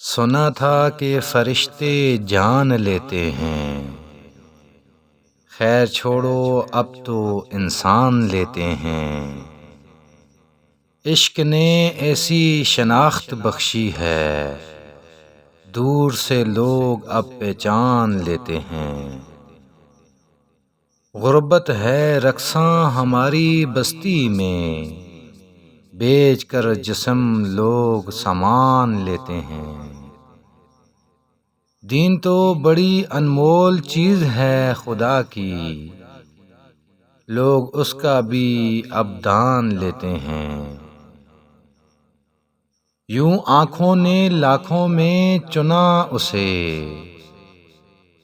سنا تھا کہ فرشتے جان لیتے ہیں، خیر چھوڑو اب تو انسان لیتے ہیں۔ عشق نے ایسی شناخت بخشی ہے، دور سے لوگ اب پہچان لیتے ہیں۔ غربت ہے رقصاں ہماری بستی میں، بیچ کر جسم لوگ سامان لیتے ہیں۔ دین تو بڑی انمول چیز ہے خدا کی، لوگ اس کا بھی اب دان لیتے ہیں۔ یوں آنکھوں نے لاکھوں میں چنا اسے،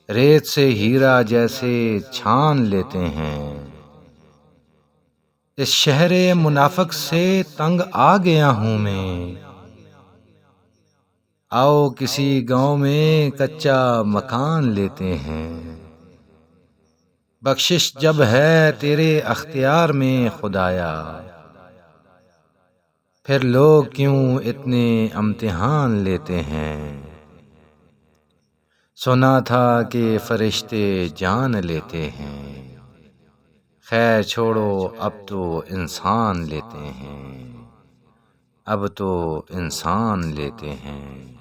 ریت سے ہیرا جیسے چھان لیتے ہیں۔ اس شہر منافق سے تنگ آ گیا ہوں میں، آؤ کسی گاؤں میں کچا مکان لیتے ہیں۔ بخشش جب ہے تیرے اختیار میں خدایا، پھر لوگ کیوں اتنے امتحان لیتے ہیں۔ سنا تھا کہ فرشتے جان لیتے ہیں، خیر چھوڑو اب تو انسان لیتے ہیں، اب تو انسان لیتے ہیں۔